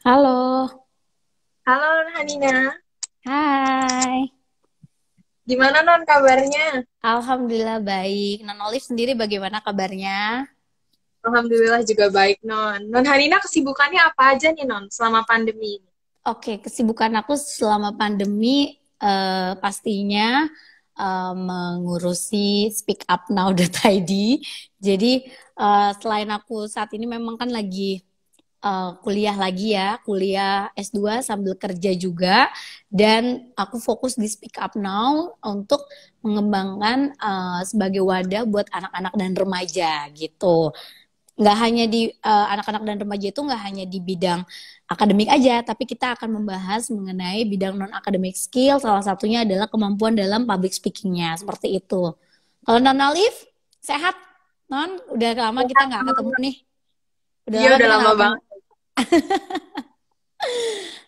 Halo, Halo Hanina, hai. gimana Non kabarnya? Alhamdulillah baik. Non Olive sendiri bagaimana kabarnya? Alhamdulillah juga baik Non. Non Hanina kesibukannya apa aja nih Non selama pandemi ini? Oke, kesibukan aku selama pandemi pastinya mengurusi speakupnow.id. Jadi selain aku saat ini memang kan lagi kuliah lagi ya, kuliah S2 sambil kerja juga, dan aku fokus di Speak Up Now untuk mengembangkan sebagai wadah buat anak-anak dan remaja gitu. Nggak hanya di anak-anak dan remaja itu nggak hanya di bidang akademik aja, tapi kita akan membahas mengenai bidang non akademik skill. Salah satunya adalah kemampuan dalam public speakingnya, seperti itu. Kalau Non Alif, sehat? Non, udah lama kita Sehat, nggak ketemu Non. nih. Udah Iya lama udah kita lama nggak ketemu. banget.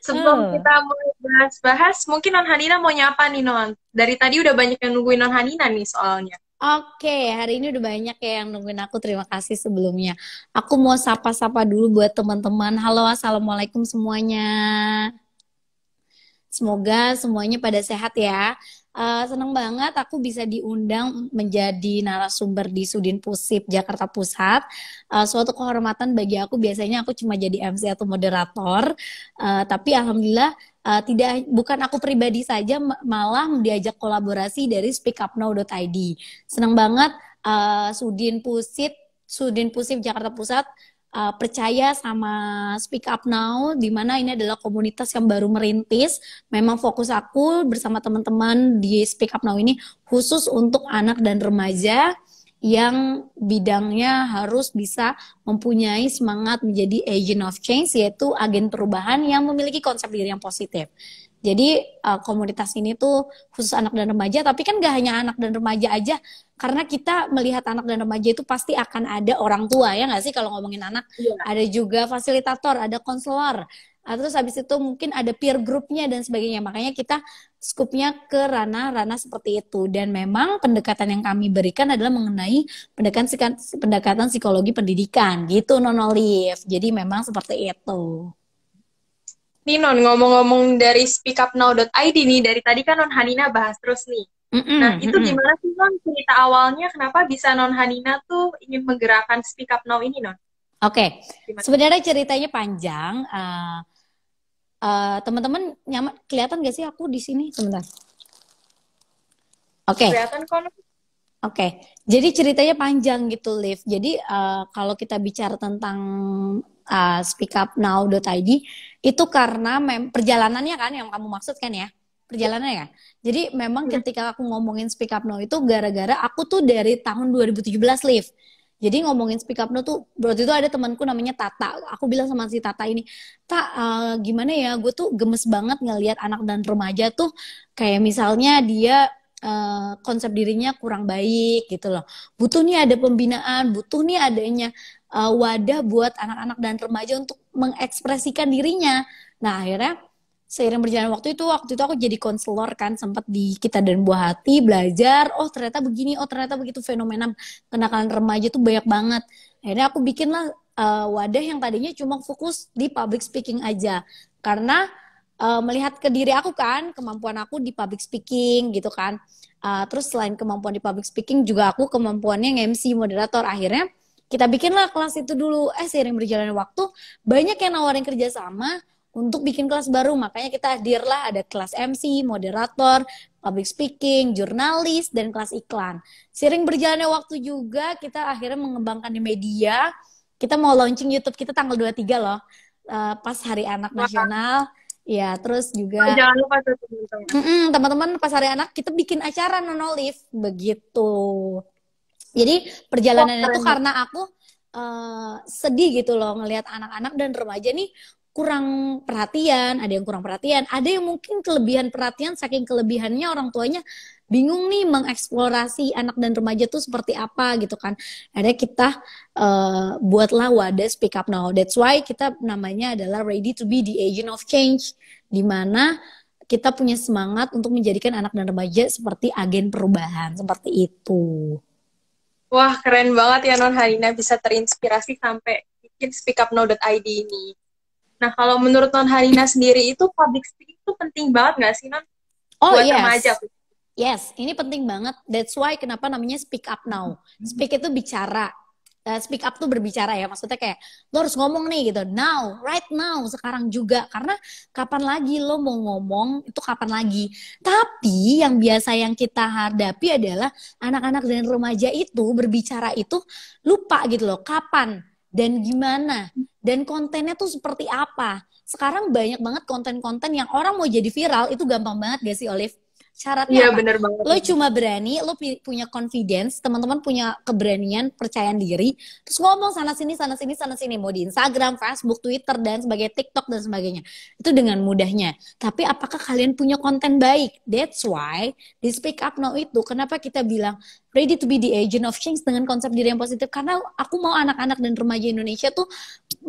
Sebelum Eh. kita mulai bahas-bahas, mungkin Non Hanina mau nyapa nih Non. Dari tadi udah banyak yang nungguin Non Hanina nih soalnya. Oke, hari ini udah banyak ya yang nungguin aku. Terima kasih sebelumnya. Aku mau sapa-sapa dulu buat teman-teman. Halo, assalamualaikum semuanya. Semoga semuanya pada sehat ya. Senang banget aku bisa diundang menjadi narasumber di Sudin Pusip Jakarta Pusat. Suatu kehormatan bagi aku. Biasanya aku cuma jadi MC atau moderator. Tapi alhamdulillah tidak bukan aku pribadi saja, malah diajak kolaborasi dari speakupnow.id. Senang banget Sudin Pusip Jakarta Pusat percaya sama Speak Up Now, di mana ini adalah komunitas yang baru merintis. Memang fokus aku bersama teman-teman di Speak Up Now ini khusus untuk anak dan remaja yang bidangnya harus bisa mempunyai semangat menjadi agent of change, yaitu agen perubahan yang memiliki konsep diri yang positif. Jadi komunitas ini tuh khusus anak dan remaja, tapi kan gak hanya anak dan remaja aja, karena kita melihat anak dan remaja itu pasti akan ada orang tua ya nggak sih, kalau ngomongin anak Iya. ada juga fasilitator, ada konselor. Terus habis itu mungkin ada peer groupnya dan sebagainya. Makanya kita skupnya ke ranah-ranah seperti itu. Dan memang pendekatan yang kami berikan adalah mengenai pendekatan psikologi pendidikan gitu, Non Olive. Jadi memang seperti itu. Nih Non, ngomong-ngomong dari speakupnow.id nih, dari tadi kan Non Hanina bahas terus nih. Nah, Mm-mm, itu mm-mm. gimana sih Non cerita awalnya kenapa bisa Non Hanina tuh ingin menggerakkan Speak Up Now ini Non? Oke, Gimana? sebenarnya ceritanya panjang. Teman-teman nyaman kelihatan gak sih aku di sini? Sebentar. Oke. Kelihatan kok Non? Oke, jadi ceritanya panjang gitu, Liv. Jadi kalau kita bicara tentang speakupnow.id itu karena perjalanannya kan yang kamu maksud kan ya, perjalanannya ya. Jadi memang Hmm. ketika aku ngomongin Speak Up Now itu gara-gara aku tuh dari tahun 2017, Liv. Jadi ngomongin Speak Up Now tuh waktu itu ada temanku namanya Tata. Aku bilang sama si Tata ini, Tak, gimana ya? Gue tuh gemes banget ngelihat anak dan remaja tuh kayak misalnya dia konsep dirinya kurang baik gitu loh. Butuh nih ada pembinaan, butuh nih adanya wadah buat anak-anak dan remaja untuk mengekspresikan dirinya. Nah, akhirnya seiring berjalan waktu itu aku jadi konselor kan, sempat di Kita dan Buah Hati belajar, oh ternyata begini, oh ternyata begitu, fenomena kenakalan remaja tuh banyak banget. Akhirnya aku bikinlah wadah yang tadinya cuma fokus di public speaking aja. Karena melihat ke diri aku kan, kemampuan aku di public speaking gitu kan. Terus selain kemampuan di public speaking juga aku kemampuannya nge-MC moderator. Akhirnya kita bikinlah kelas itu dulu. Seiring berjalannya waktu banyak yang nawarin kerjasama untuk bikin kelas baru. Makanya kita hadirlah ada kelas MC, moderator, public speaking, jurnalis, dan kelas iklan. Seiring berjalannya waktu juga kita akhirnya mengembangkan di media. Kita mau launching YouTube kita tanggal 23 loh. Pas Hari Anak Wah, Nasional. Ya, terus oh, juga jangan lupa tuh teman-teman. teman-teman pas Hari Anak kita bikin acara non Olive begitu. Jadi Wah, perjalanannya tuh keren banget. karena aku sedih gitu loh ngelihat anak-anak dan remaja nih kurang perhatian, ada yang kurang perhatian, ada yang mungkin kelebihan perhatian, saking kelebihannya orang tuanya bingung nih mengeksplorasi anak dan remaja tuh seperti apa gitu kan. Akhirnya kita buatlah wadah Speak Up Now. That's why kita namanya adalah Ready to be the Agent of Change, di mana kita punya semangat untuk menjadikan anak dan remaja seperti agen perubahan, seperti itu. Wah, keren banget ya Non Harina bisa terinspirasi sampai bikin speakupnow.id ini. Nah, kalau menurut Non Harina sendiri itu public speaking itu penting banget nggak sih, Non? Oh Buat yes, remaja. yes, ini penting banget. That's why kenapa namanya speak up now. Speak itu bicara. Speak up tuh berbicara ya, maksudnya kayak lo harus ngomong nih gitu, now, right now, sekarang juga. Karena kapan lagi lo mau ngomong, itu kapan lagi. Tapi yang biasa yang kita hadapi adalah anak-anak dan remaja itu berbicara itu lupa gitu loh, kapan dan gimana. Dan kontennya tuh seperti apa. Sekarang banyak banget konten-konten yang orang mau jadi viral, itu gampang banget gak sih, Olive? Syaratnya Iya, apa? bener banget. Lo cuma berani, lo punya confidence, teman-teman punya keberanian, percayaan diri, terus ngomong sana sini, sana sini, sana sini, mau di Instagram, Facebook, Twitter, dan sebagainya, TikTok, dan sebagainya. Itu dengan mudahnya. Tapi apakah kalian punya konten baik? That's why di Speak Up Now itu, kenapa kita bilang ready to be the agent of change dengan konsep diri yang positif? Karena aku mau anak-anak dan remaja Indonesia tuh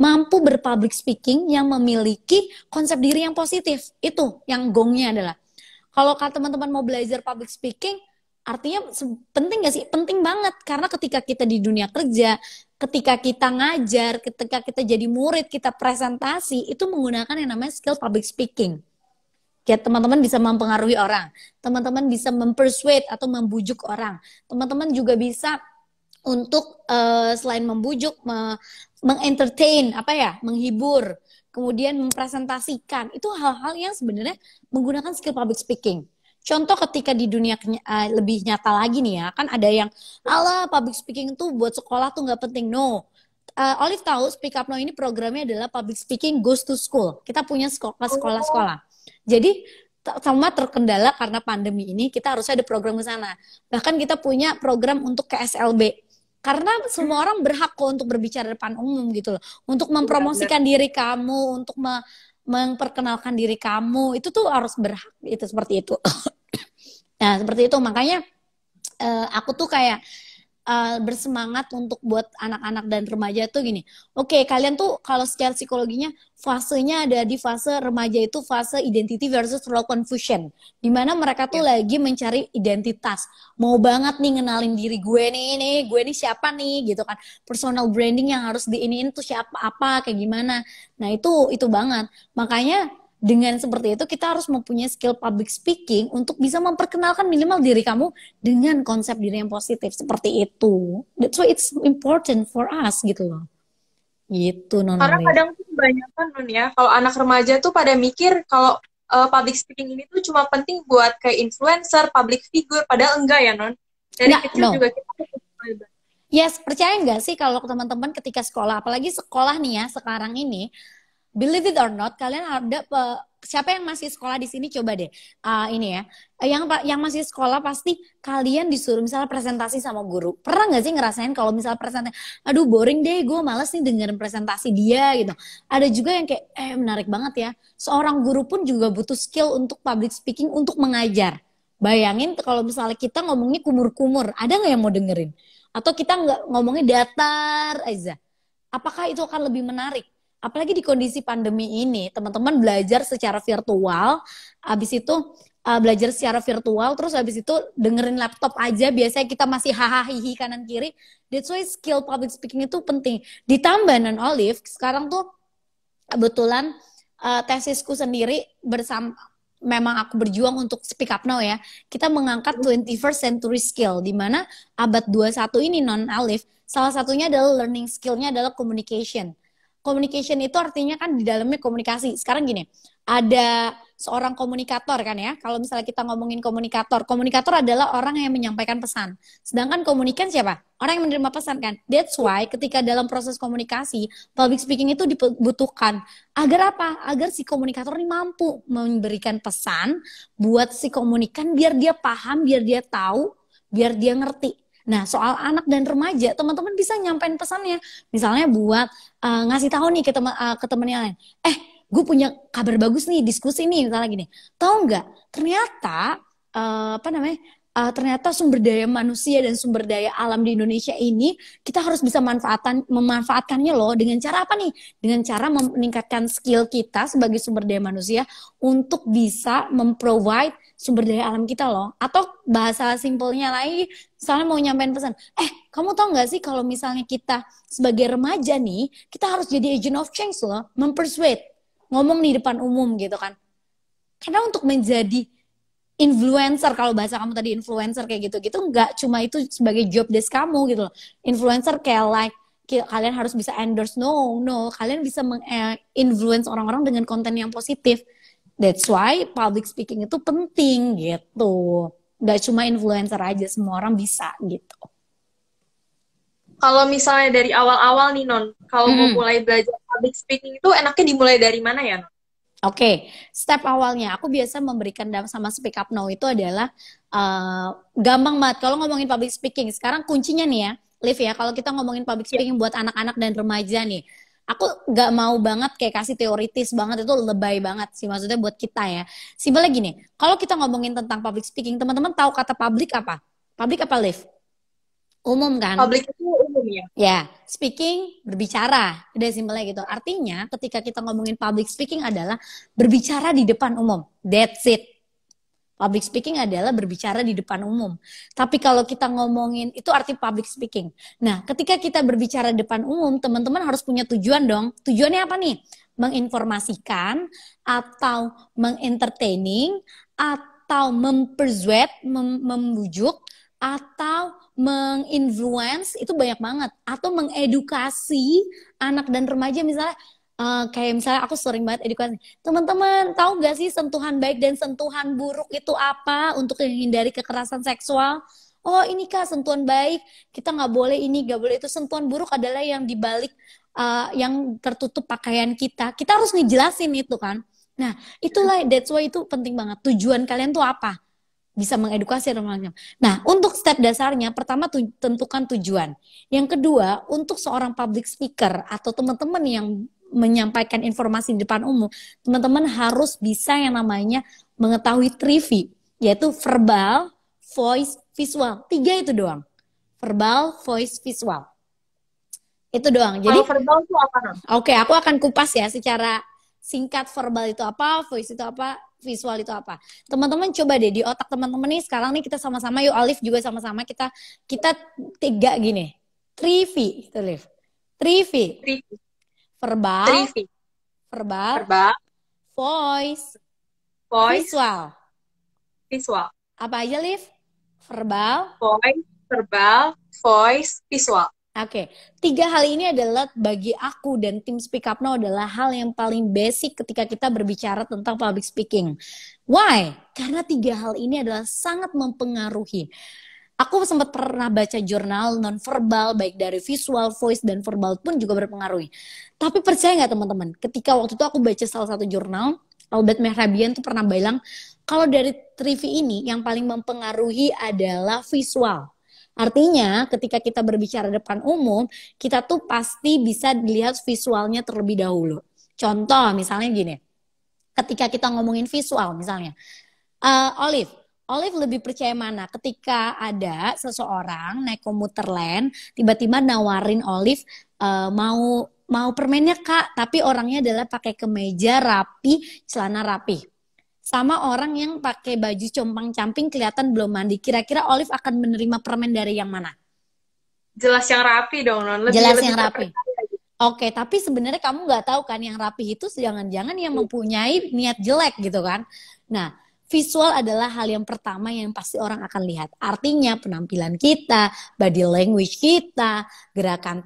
mampu berpublic speaking yang memiliki konsep diri yang positif. Itu yang gongnya adalah kalau teman-teman mau belajar public speaking, artinya penting gak sih? Penting banget. Karena ketika kita di dunia kerja, ketika kita ngajar, ketika kita jadi murid, kita presentasi, itu menggunakan yang namanya skill public speaking. Ya, teman-teman bisa mempengaruhi orang. Teman-teman bisa mempersuade atau membujuk orang. Teman-teman juga bisa untuk selain membujuk, mengentertain, menghibur, kemudian mempresentasikan. Itu hal-hal yang sebenarnya menggunakan skill public speaking. Contoh ketika di dunia lebih nyata lagi nih ya, kan ada yang, ala public speaking tuh buat sekolah tuh nggak penting. No. Olive tahu Speak Up Now ini programnya adalah public speaking goes to school. Kita punya sekolah-sekolah. Jadi sama terkendala karena pandemi ini, kita harus ada program ke sana. Bahkan kita punya program untuk KSLB. Karena semua orang berhak kok untuk berbicara depan umum gitu loh. Untuk mempromosikan diri kamu, untuk memperkenalkan diri kamu, itu tuh harus berhak, itu seperti itu. Nah, seperti itu. Makanya aku tuh kayak bersemangat untuk buat anak-anak dan remaja tuh gini. Oke, kalian tuh kalau secara psikologinya fasenya ada di fase remaja itu fase identity versus role confusion. Dimana mereka tuh lagi mencari identitas. Mau banget nih ngenalin diri gue nih siapa nih gitu kan. Personal branding yang harus diiniin tuh siapa, apa, kayak gimana. Nah, itu banget. Makanya dengan seperti itu kita harus mempunyai skill public speaking untuk bisa memperkenalkan minimal diri kamu dengan konsep diri yang positif seperti itu. That's why it's important for us gitu loh. Gitu non. Karena kadang tuh banyak kan Non ya, kalau anak remaja tuh pada mikir kalau public speaking ini tuh cuma penting buat kayak influencer, public figure, padahal enggak ya Non. Dari kecil juga kita Yes, percaya nggak sih kalau teman-teman ketika sekolah, apalagi sekolah nih ya sekarang ini, believe it or not, kalian ada siapa yang masih sekolah di sini coba deh ini ya, yang masih sekolah pasti kalian disuruh misalnya presentasi sama guru. Pernah nggak sih ngerasain kalau misalnya presentasi, aduh boring deh, gue malas nih dengerin presentasi dia gitu. Ada juga yang kayak menarik banget ya. Seorang guru pun juga butuh skill untuk public speaking untuk mengajar. Bayangin kalau misalnya kita ngomongnya kumur-kumur, ada nggak yang mau dengerin? Atau kita nggak ngomongnya datar aja? Apakah itu akan lebih menarik? Apalagi di kondisi pandemi ini, teman-teman belajar secara virtual, habis itu belajar secara virtual, terus habis itu dengerin laptop aja, biasanya kita masih hahaha kanan kiri. That's why skill public speaking itu penting. Ditambah non Olive, sekarang tuh kebetulan tesisku sendiri bersama, memang aku berjuang untuk Speak Up Now ya. Kita mengangkat 21st century skill, di mana abad 21 ini non Olive, salah satunya adalah learning skillnya adalah communication. Communication itu artinya kan di dalamnya komunikasi. Sekarang gini, ada seorang komunikator kan ya. Kalau misalnya kita ngomongin komunikator adalah orang yang menyampaikan pesan. Sedangkan komunikan siapa? Orang yang menerima pesan kan. That's why ketika dalam proses komunikasi, public speaking itu dibutuhkan. Agar apa? Agar si komunikator ini mampu memberikan pesan buat si komunikan biar dia paham, biar dia tahu, biar dia ngerti. Nah, soal anak dan remaja, teman-teman bisa nyampein pesannya. Misalnya buat ngasih tahu nih ke teman yang lain. Gue punya kabar bagus nih, diskusi nih, misalnya gini. Tahu nggak? Ternyata ternyata sumber daya manusia dan sumber daya alam di Indonesia ini kita harus bisa memanfaatkannya loh. Dengan cara apa nih? Dengan cara meningkatkan skill kita sebagai sumber daya manusia untuk bisa memprovide sumber daya alam kita loh. Atau bahasa simpelnya lagi, misalnya mau nyampein pesan, kamu tahu nggak sih kalau misalnya kita sebagai remaja nih, kita harus jadi agent of change loh, mempersuade. ngomong di depan umum gitu kan. Karena untuk menjadi influencer, kalau bahasa kamu tadi influencer kayak gitu-gitu, nggak cuma itu sebagai job desk kamu gitu loh. Influencer kayak like kalian harus bisa endorse, no, kalian bisa influence orang-orang dengan konten yang positif. That's why public speaking itu penting gitu. Nggak cuma influencer aja, semua orang bisa gitu. Kalau misalnya dari awal-awal nih Non, kalau mau mulai belajar public speaking itu enaknya dimulai dari mana ya Non? Oke, step awalnya aku biasa memberikan sama Speak Up Now itu adalah gampang banget. Kalau ngomongin public speaking, sekarang kuncinya nih ya, Liv ya, kalau kita ngomongin public speaking buat anak-anak dan remaja nih, aku nggak mau banget kayak kasih teoritis banget, itu lebay banget sih maksudnya buat kita ya. Simpelnya gini, kalau kita ngomongin tentang public speaking, teman-teman tahu kata public apa? Public apa, Liv? Umum kan? Public itu umum ya? Ya, speaking, berbicara. Udah simpelnya gitu. Artinya ketika kita ngomongin public speaking adalah berbicara di depan umum. That's it. Public speaking adalah berbicara di depan umum. Tapi kalau kita ngomongin, itu arti public speaking. Nah, ketika kita berbicara di depan umum, teman-teman harus punya tujuan dong. Tujuannya apa nih? Menginformasikan, atau mengentertaining, atau mempersuade, membujuk, atau menginfluence, itu banyak banget. Atau mengedukasi anak dan remaja misalnya. Kayak misalnya aku sering banget edukasi teman-teman, tahu gak sih sentuhan baik dan sentuhan buruk itu apa untuk menghindari kekerasan seksual? Oh ini kak sentuhan baik, kita nggak boleh ini, nggak boleh itu. Sentuhan buruk adalah yang dibalik yang tertutup pakaian kita harus ngejelasin itu kan. Nah itulah, that's why itu penting banget. Tujuan kalian tuh apa? Bisa mengedukasi orang-orang. Nah, untuk step dasarnya, pertama tentukan tujuan. Yang kedua, untuk seorang public speaker atau teman-teman yang menyampaikan informasi di depan umum, teman-teman harus bisa yang namanya mengetahui 3V, yaitu verbal, voice, visual. 3 itu doang. Verbal, voice, visual. Itu doang. Jadi kalau verbal itu apa? Oke, aku akan kupas ya secara singkat. Verbal itu apa, voice itu apa, visual itu apa. Teman-teman coba deh di otak teman-teman nih sekarang nih kita sama-sama yuk, Alif juga sama-sama kita 3 gini. 3V itu Alif. 3V. Verbal, 3V. verbal, voice, visual. Apa aja, Liv? Verbal, voice, visual. Oke, 3 hal ini adalah bagi aku dan tim Speak Up Now adalah hal yang paling basic ketika kita berbicara tentang public speaking. Why? Karena 3 hal ini adalah sangat mempengaruhi. Aku sempat pernah baca jurnal non-verbal, baik dari visual, voice, dan verbal pun juga berpengaruh. Tapi percaya nggak teman-teman, ketika waktu itu aku baca salah satu jurnal, Albert Mehrabian tuh pernah bilang, kalau dari 3V ini yang paling mempengaruhi adalah visual. Artinya ketika kita berbicara depan umum, kita tuh pasti bisa dilihat visualnya terlebih dahulu. Contoh misalnya gini, ketika kita ngomongin visual misalnya, Olive lebih percaya mana ketika ada seseorang naik komuter lain tiba-tiba nawarin Olive mau permennya kak, tapi orangnya adalah pakai kemeja rapi, celana rapi, sama orang yang pakai baju compang-camping kelihatan belum mandi. Kira-kira Olive akan menerima permen dari yang mana? Jelas yang rapi dong, Non. Jelas yang rapi. Oke, tapi sebenarnya kamu nggak tahu kan yang rapi itu jangan-jangan yang mempunyai niat jelek gitu kan. Nah, visual adalah hal yang pertama yang pasti orang akan lihat. Artinya penampilan kita, body language kita,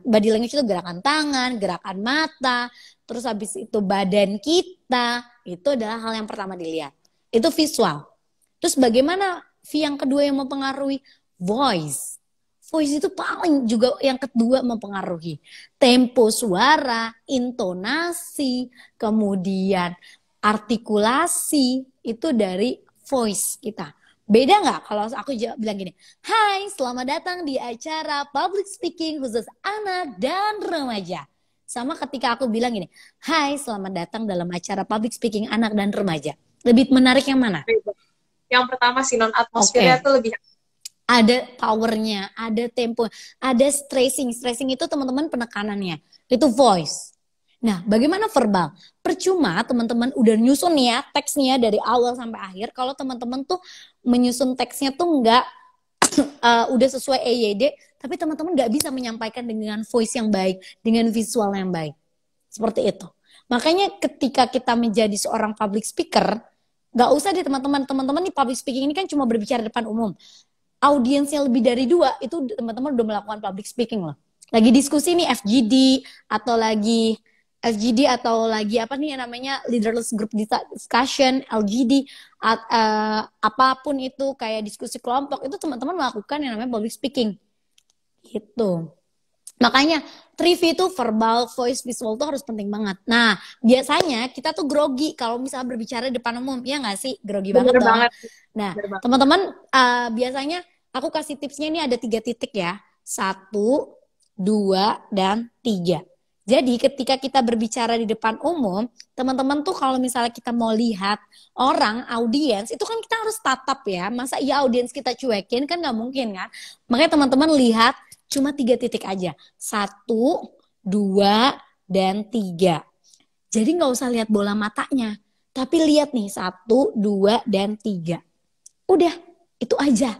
body language itu gerakan tangan, gerakan mata, terus habis itu badan kita, itu adalah hal yang pertama dilihat. Itu visual. Terus bagaimana yang kedua yang mempengaruhi? Voice. Voice itu paling juga yang kedua mempengaruhi. Tempo suara, intonasi, kemudian artikulasi, itu dari voice kita. Beda nggak kalau aku bilang gini, hai selamat datang di acara public speaking khusus anak dan remaja. Sama ketika aku bilang gini, hai selamat datang dalam acara public speaking anak dan remaja. Lebih menarik yang mana? Yang pertama sih, Non, atmosfernya tuh lebih ada powernya, ada tempo, ada stressing. Stressing itu teman-teman penekanannya. Itu voice. Nah, bagaimana verbal? Percuma teman-teman udah nyusun ya teksnya dari awal sampai akhir. Kalau teman-teman tuh menyusun teksnya tuh nggak udah sesuai EYD, tapi teman-teman nggak bisa menyampaikan dengan voice yang baik, dengan visual yang baik. Seperti itu. Makanya ketika kita menjadi seorang public speaker, nggak usah deh teman-teman nih, public speaking ini kan cuma berbicara depan umum. Audiensnya lebih dari 2, itu teman-teman udah melakukan public speaking loh. Lagi diskusi nih FGD atau lagi apa nih namanya leaderless group discussion, LGD, apapun itu kayak diskusi kelompok, itu teman-teman melakukan yang namanya public speaking gitu. Makanya 3V itu verbal, voice, visual tuh harus penting banget. Nah, biasanya kita tuh grogi kalau misalnya berbicara di depan umum, ya nggak sih? Grogi banget dong. Nah, teman-teman, biasanya aku kasih tipsnya ini ada 3 titik ya. 1, 2, dan 3. Jadi ketika kita berbicara di depan umum, teman-teman tuh kalau misalnya kita mau lihat orang, audiens, itu kan kita harus tatap ya. Masa iya audiens kita cuekin? Kan nggak mungkin kan? Makanya teman-teman lihat cuma 3 titik aja. 1, 2, dan 3. Jadi nggak usah lihat bola matanya. Tapi lihat nih 1, 2, dan 3. Udah, itu aja.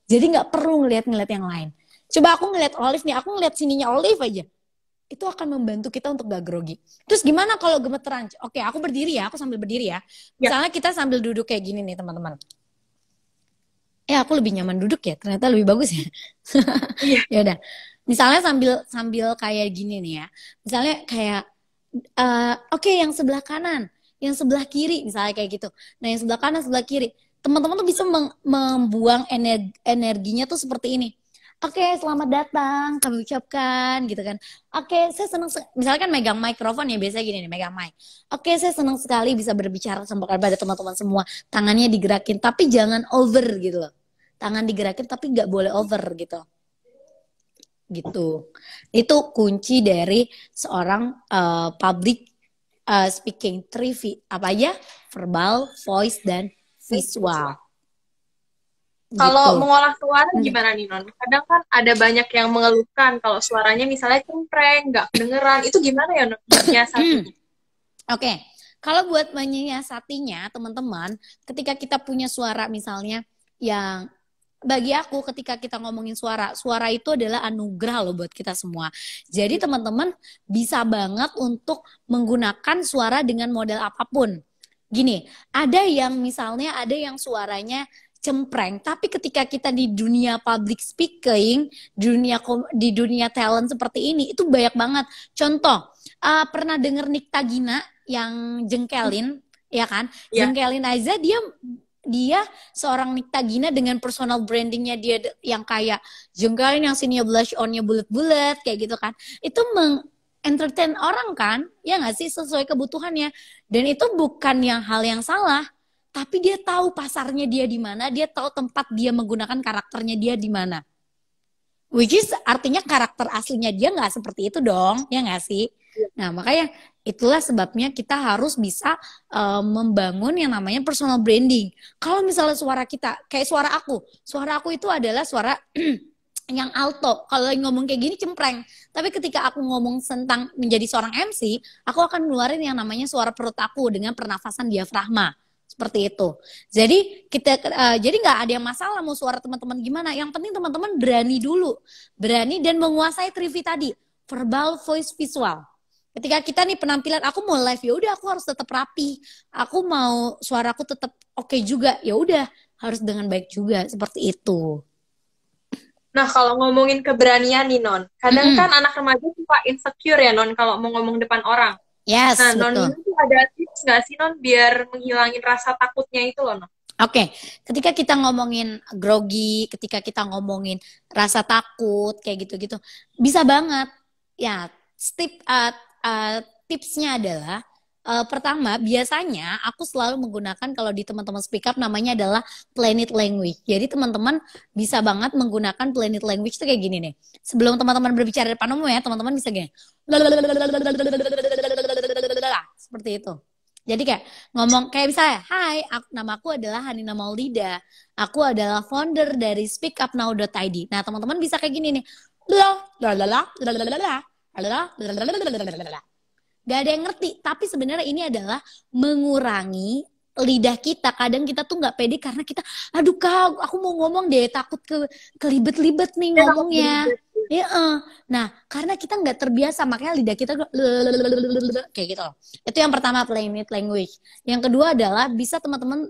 Jadi nggak perlu ngeliat yang lain. Coba aku ngeliat Olive nih, aku ngeliat sininya Olive aja. Itu akan membantu kita untuk gak grogi. Terus gimana kalau gemeteran? Oke, aku berdiri ya, aku sambil berdiri ya. Misalnya kita sambil duduk kayak gini nih teman-teman. Aku lebih nyaman duduk ya, ternyata lebih bagus ya. Ya udah. Misalnya sambil kayak gini nih ya. Misalnya kayak oke, yang sebelah kanan, yang sebelah kiri misalnya kayak gitu. Nah, yang sebelah kanan, sebelah kiri. Teman-teman tuh bisa membuang energinya tuh seperti ini. Oke, selamat datang, kami ucapkan gitu kan. Oke, saya senang, misalnya kan megang mikrofon ya, biasanya gini nih, megang mic. Oke, saya senang sekali bisa berbicara sama kepada teman-teman semua. Tangannya digerakin, tapi jangan over gitu loh. Tangan digerakin, tapi nggak boleh over gitu. Gitu. Itu kunci dari seorang public speaking 3V. Apa aja? Verbal, voice, dan visual. Kalau mengolah suara gimana nih Non? Kadang kan ada banyak yang mengeluhkan kalau suaranya misalnya cempreng, nggak kedengeran. Itu gimana ya Non? Oke, kalau buat menyiasatinya teman-teman, ketika kita punya suara misalnya yang bagi aku ketika kita ngomongin suara itu adalah anugerah loh buat kita semua. Jadi teman-teman bisa banget untuk menggunakan suara dengan model apapun. Gini, ada yang misalnya ada yang suaranya cempreng, tapi ketika kita di dunia public speaking, di dunia talent seperti ini, itu banyak banget. Contoh, pernah denger Nikta Gina yang jengkelin, ya kan? Yeah. Jengkelin aja dia seorang Nikta Gina dengan personal brandingnya dia yang kayak jengkelin, yang sininya blush onnya bulat-bulat kayak gitu kan. Itu entertain orang kan, ya nggak sih, sesuai kebutuhannya. Dan itu bukan hal yang salah. Tapi dia tahu pasarnya dia di mana, dia tahu tempat dia menggunakan karakternya dia di mana. Which is artinya karakter aslinya dia nggak seperti itu dong, ya nggak sih? Nah makanya itulah sebabnya kita harus bisa membangun yang namanya personal branding. Kalau misalnya suara kita, kayak suara aku itu adalah suara yang alto. Kalau ngomong kayak gini cempreng. Tapi ketika aku ngomong tentang menjadi seorang MC, aku akan ngeluarin yang namanya suara perut aku dengan pernafasan diafragma. Seperti itu. Jadi jadi nggak ada yang masalah mau suara teman-teman gimana. Yang penting teman-teman berani dulu, berani dan menguasai 3V tadi, verbal, voice, visual. Ketika kita nih penampilan, aku mau live ya udah aku harus tetap rapi. Aku mau suaraku tetap oke juga, ya udah harus dengan baik juga seperti itu. Nah kalau ngomongin keberanian nih Non, kadang kan anak remaja suka insecure ya Non kalau mau ngomong depan orang. Yes, nah, betul. Non itu ada tips nggak sih Non biar menghilangin rasa takutnya itu loh Non? Oke, ketika kita ngomongin grogi, ketika kita ngomongin rasa takut kayak gitu-gitu, bisa banget. Ya, tipsnya adalah pertama, biasanya aku selalu menggunakan kalau di teman-teman speak up namanya adalah planet language. Jadi teman-teman bisa banget menggunakan planet language itu kayak gini nih. Sebelum teman-teman berbicara di depan umum ya, teman-teman bisa gini. Seperti itu. Jadi kayak ngomong kayak misalnya, "Hai, nama aku adalah Hanina Maulida. Aku adalah founder dari speakupnow.id." Nah, teman-teman bisa kayak gini nih. Gak ada yang ngerti, tapi sebenarnya ini adalah mengurangi lidah kita. Kadang kita tuh nggak pede karena kita, aduh kak, aku mau ngomong deh, takut kelibet-libet nih ngomongnya. Ya, Nah, karena kita nggak terbiasa, makanya lidah kita kayak gitu loh. Itu yang pertama, play with language. Yang kedua adalah bisa teman-teman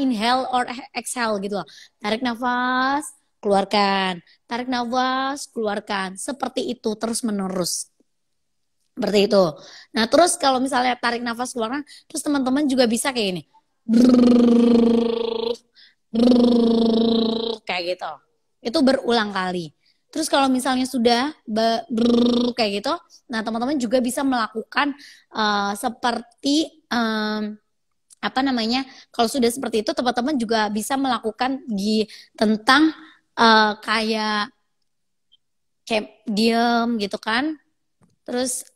inhale or exhale gitu loh. Tarik nafas, keluarkan. Tarik nafas, keluarkan. Seperti itu terus-menerus. Seperti itu. Nah, terus kalau misalnya tarik nafas, keluarkan, terus teman-teman juga bisa kayak gini. Kayak gitu. Itu berulang kali. Terus kalau misalnya sudah kayak gitu, nah teman-teman juga bisa melakukan seperti apa namanya? Kalau sudah seperti itu, teman-teman juga bisa melakukan tentang kayak diem gitu kan. Terus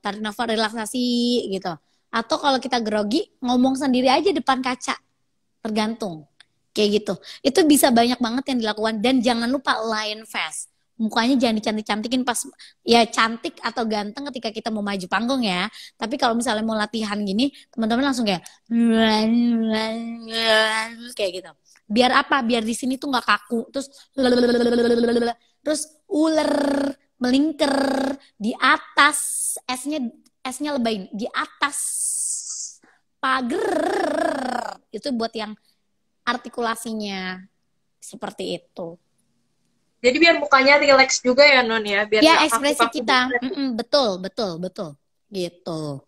tarik nafas, relaksasi gitu. Atau kalau kita grogi, ngomong sendiri aja depan kaca. Tergantung. Kayak gitu. Itu bisa banyak banget yang dilakukan. Dan jangan lupa lion face. Mukanya jangan dicantik-cantikin pas, ya cantik atau ganteng ketika kita mau maju panggung ya. Tapi kalau misalnya mau latihan gini, teman-teman langsung kayak kayak gitu. Biar apa? Biar di sini tuh nggak kaku. Terus ular melingkar di atas, esnya lebayin di atas pagar. Itu buat yang artikulasinya seperti itu. Jadi biar mukanya relax juga ya Non ya, biar ya ekspresi kita. Betul gitu.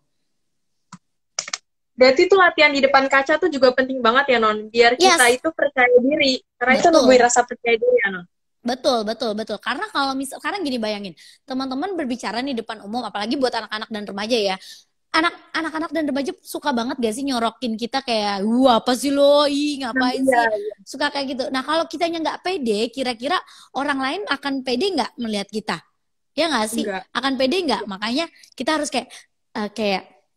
Berarti tuh latihan di depan kaca tuh juga penting banget ya Non, biar kita itu percaya diri, karena itu nungguin rasa percaya diri ya Non. Betul. Karena kalau sekarang gini, bayangin, teman-teman berbicara nih depan umum, apalagi buat anak-anak dan remaja ya. Anak-anak dan remaja suka banget gak sih nyorokin kita kayak, wah apa sih lo, ngapain sih? Suka kayak gitu. Nah kalau kitanya nggak pede, kira-kira orang lain akan pede nggak melihat kita? Ya nggak sih? Akan pede nggak? Makanya kita harus kayak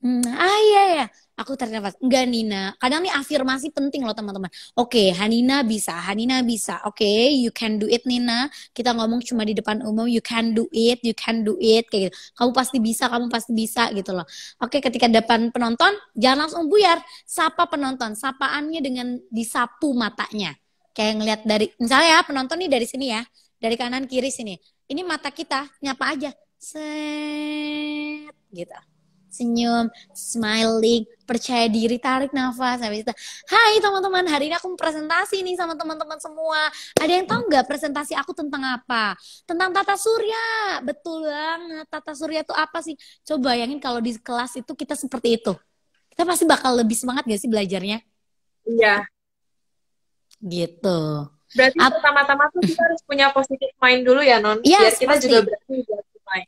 iya, aku tarik nafas. Enggak Nina. Kadang nih afirmasi penting loh teman-teman. Oke, Hanina bisa. Oke, you can do it Nina. Kita ngomong cuma di depan umum, you can do it. Kayak gitu. Kamu pasti bisa gitu loh. Oke, ketika depan penonton, jangan langsung buyar. Sapa penonton. Sapaannya dengan disapu matanya. Kayak ngelihat dari, misalnya ya penonton nih dari sini ya. Dari kanan kiri sini. Ini mata kita, nyapa aja. Set, gitu. Senyum, smiling, percaya diri, tarik nafas. Habis itu, hai teman-teman, hari ini aku presentasi nih sama teman-teman semua. Ada yang tahu nggak presentasi aku tentang apa? Tentang tata surya. Betul banget. Tata surya itu apa sih? Coba bayangin kalau di kelas itu kita seperti itu. Kita pasti bakal lebih semangat gak sih belajarnya? Iya. Gitu. Berarti pertama-tama tuh kita harus punya positive mind dulu ya Non. Biar kita juga berani.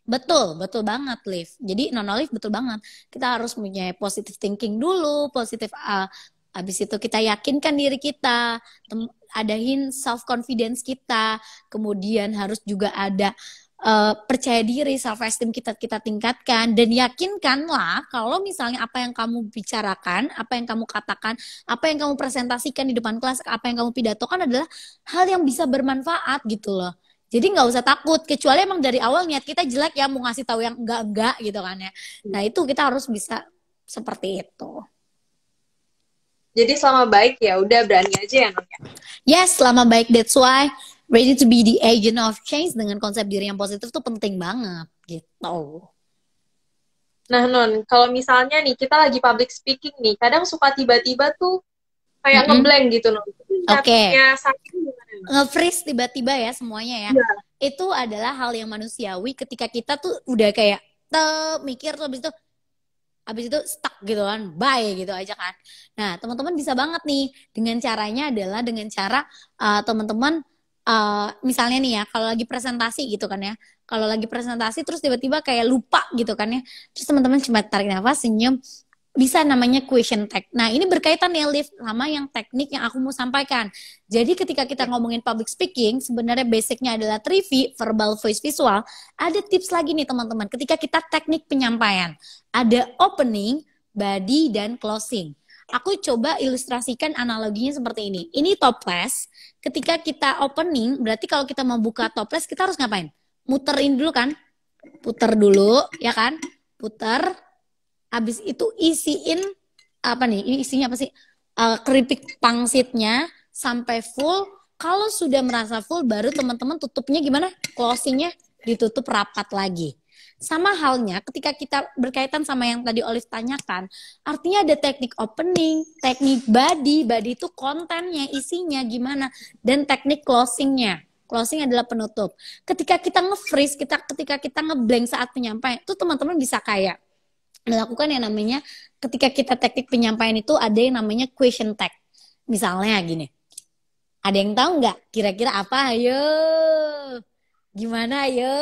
Betul banget, Liv. Jadi non-Liv betul banget. Kita harus punya positive thinking dulu, positif. Habis itu kita yakinkan diri kita, adain self confidence kita, kemudian harus juga ada percaya diri, self esteem kita tingkatkan, dan yakinkanlah kalau misalnya apa yang kamu bicarakan, apa yang kamu katakan, apa yang kamu presentasikan di depan kelas, apa yang kamu pidatokan adalah hal yang bisa bermanfaat gitu loh. Jadi nggak usah takut, kecuali emang dari awal niat kita jelek ya, mau ngasih tahu yang enggak gitu kan ya. Nah itu kita harus bisa seperti itu. Jadi selama baik ya udah berani aja ya Non ya. Yes, selama baik, that's why ready to be the agent of change dengan konsep diri yang positif tuh penting banget gitu. Nah Non, kalau misalnya nih kita lagi public speaking nih, kadang suka tiba-tiba tuh kayak ngeblank gitu Non. Oke. Nge-freeze tiba-tiba ya semuanya ya. Itu adalah hal yang manusiawi ketika kita tuh udah kayak mikir tuh habis itu stuck gitu kan, bye gitu aja kan. Nah teman-teman bisa banget nih dengan caranya adalah dengan cara teman-teman misalnya nih ya, kalau lagi presentasi gitu kan ya, kalau lagi presentasi terus tiba-tiba kayak lupa gitu kan ya, terus teman-teman cuma tarik nafas, senyum, bisa namanya question tag. Nah ini berkaitan ya Liv sama yang teknik yang aku mau sampaikan. Jadi ketika kita ngomongin public speaking, sebenarnya basicnya adalah 3V, verbal, voice, visual. Ada tips lagi nih teman-teman, ketika kita teknik penyampaian, ada opening, body, dan closing. Aku coba ilustrasikan analoginya seperti ini. Ini toples, ketika kita opening, berarti kalau kita mau buka toples, kita harus ngapain? Muterin dulu kan? Puter dulu, ya kan? Puter. Habis itu isiin apa nih? Ini isinya apa sih? Keripik pangsitnya sampai full. Kalau sudah merasa full, baru teman-teman tutupnya gimana? Closingnya ditutup rapat lagi. Sama halnya ketika kita berkaitan sama yang tadi Olive tanyakan, artinya ada teknik opening, teknik body itu kontennya, isinya gimana, dan teknik closingnya. Closing adalah penutup. Ketika kita nge-freeze, ketika kita nge-blank saat penyampaian, itu teman-teman bisa kayak melakukan yang namanya, ketika kita teknik penyampaian itu ada yang namanya question tag. Misalnya gini, ada yang tahu nggak kira-kira apa? Ayo, gimana? Ayo.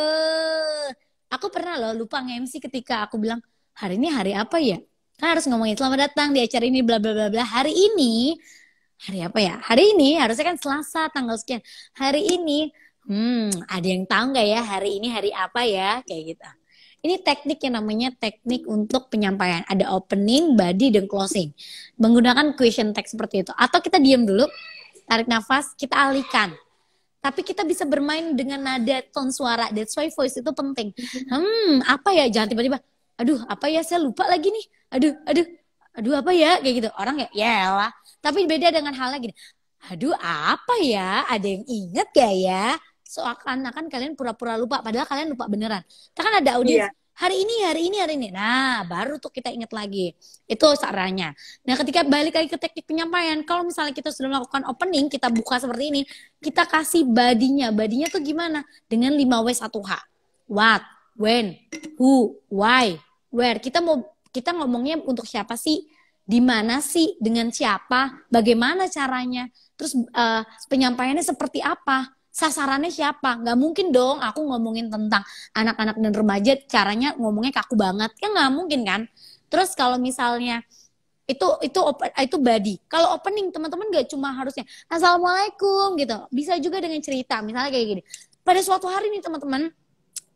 Aku pernah loh lupa nge-MC ketika aku bilang, hari ini hari apa ya? Kan harus ngomongin selamat datang di acara ini bla bla bla bla. Hari ini hari apa ya? Hari ini harusnya kan Selasa tanggal sekian. Hari ini ada yang tahu nggak ya hari ini hari apa ya? Kayak gitu. Ini teknik yang namanya teknik untuk penyampaian. Ada opening, body, dan closing. Menggunakan question tag seperti itu. Atau kita diam dulu, tarik nafas, kita alihkan. Tapi kita bisa bermain dengan nada tone suara. That's why voice itu penting. Apa ya? Jangan tiba-tiba, aduh apa ya, saya lupa lagi nih. Aduh apa ya? Kayak gitu. Orang kayak, ya lah. Tapi beda dengan halnya gini. Aduh apa ya? Ada yang inget gak ya? Seakan-akan kalian pura-pura lupa. Padahal kalian lupa beneran. Kita kan ada audiens. Hari ini. Nah, baru tuh kita ingat lagi. Itu caranya. Nah, ketika balik lagi ke teknik penyampaian, kalau misalnya kita sudah melakukan opening, kita buka seperti ini, kita kasih badinya. Badinya tuh gimana? Dengan 5W1H. What, when, who, why, where. Kita ngomongnya untuk siapa sih? Di mana sih? Dengan siapa? Bagaimana caranya? Terus penyampaiannya seperti apa? Sasarannya siapa? Nggak mungkin dong aku ngomongin tentang anak-anak dan remaja caranya ngomongnya kaku banget. Ya nggak mungkin kan? Terus kalau misalnya itu body. Kalau opening teman-teman nggak cuma harusnya assalamualaikum gitu. Bisa juga dengan cerita. Misalnya kayak gini. Pada suatu hari nih teman-teman,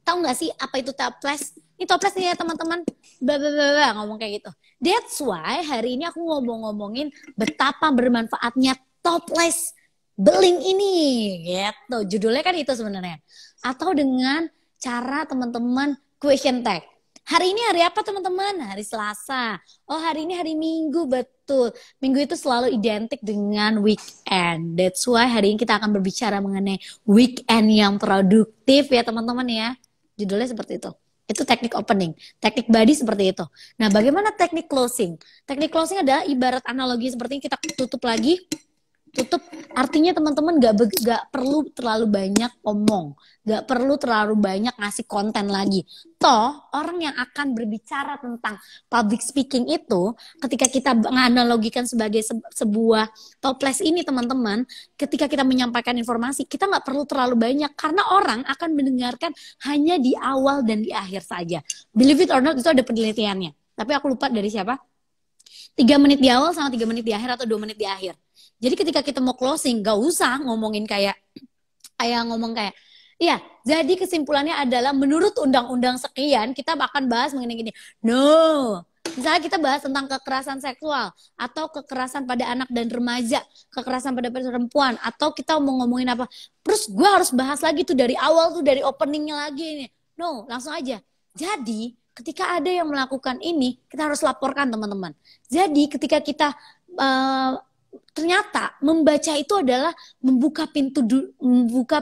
tahu nggak sih apa itu toples? Ini toples nih ya teman-teman. Ngomong kayak gitu. That's why hari ini aku ngomongin betapa bermanfaatnya toples beling ini, gitu. Judulnya kan itu sebenarnya. Atau dengan cara teman-teman question tag. Hari ini hari apa teman-teman? Hari Selasa. Oh hari ini hari Minggu, betul. Minggu itu selalu identik dengan weekend. That's why hari ini kita akan berbicara mengenai weekend yang produktif ya teman-teman ya. Judulnya seperti itu. Itu teknik opening. Teknik body seperti itu. Nah bagaimana teknik closing? Teknik closing adalah ibarat analogi seperti ini, kita tutup lagi. Tutup artinya teman-teman gak perlu terlalu banyak omong, gak perlu terlalu banyak ngasih konten lagi. Toh orang yang akan berbicara tentang public speaking itu, ketika kita menganalogikan sebagai sebuah toples ini teman-teman, ketika kita menyampaikan informasi, kita gak perlu terlalu banyak karena orang akan mendengarkan hanya di awal dan di akhir saja. Believe it or not, itu ada penelitiannya. Tapi aku lupa dari siapa. 3 menit di awal sama 3 menit di akhir atau 2 menit di akhir. Jadi ketika kita mau closing, gak usah ngomongin kayak iya, jadi kesimpulannya adalah menurut undang-undang sekian, kita akan bahas mengenai gini. No, misalnya kita bahas tentang kekerasan seksual, atau kekerasan pada anak dan remaja, kekerasan pada perempuan, atau kita mau ngomongin apa. Terus gue harus bahas lagi tuh dari awal tuh, dari openingnya lagi nih. No, langsung aja. Jadi ketika ada yang melakukan ini, kita harus laporkan teman-teman. Jadi ketika kita ternyata membaca itu adalah membuka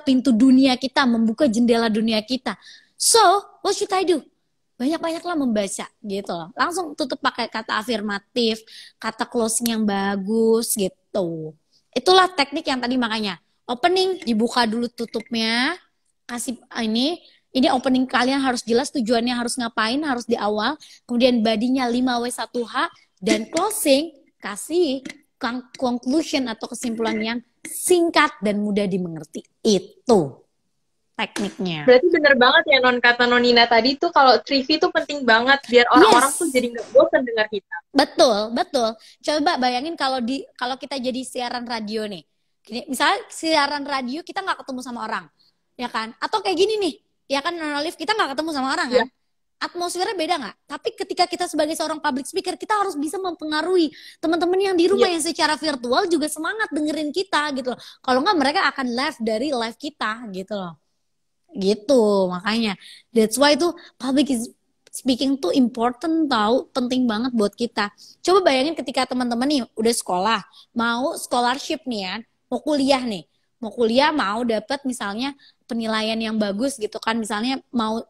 pintu dunia kita, membuka jendela dunia kita. So, what should I do? Banyak-banyaklah membaca gitu loh. Langsung tutup pakai kata afirmatif, kata closing yang bagus gitu. Itulah teknik yang tadi makanya. Opening dibuka dulu tutupnya, kasih ini opening kalian harus jelas tujuannya harus ngapain, harus di awal. Kemudian badinya 5W1H dan closing kasih conclusion atau kesimpulan yang singkat dan mudah dimengerti. Itu tekniknya. Berarti bener banget ya non, kata Nonina tadi tuh kalau 3V tuh penting banget biar orang-orang tuh jadi nggak bosan dengar kita. Betul. Coba bayangin kalau kita jadi siaran radio nih. Misalnya siaran radio kita nggak ketemu sama orang, ya kan? Atau kayak gini nih, ya kan Nonolive, kita nggak ketemu sama orang kan? Ya. Atmosfernya beda nggak? Tapi ketika kita sebagai seorang public speaker, kita harus bisa mempengaruhi teman-teman yang di rumah yang secara virtual juga semangat dengerin kita gitu loh. Kalau nggak mereka akan left dari live kita gitu loh. Gitu makanya. That's why tuh public speaking tuh important tau, penting banget buat kita. Coba bayangin ketika teman-teman nih udah sekolah, mau scholarship nih ya, mau kuliah nih. mau kuliah, mau dapat misalnya penilaian yang bagus gitu kan, misalnya mau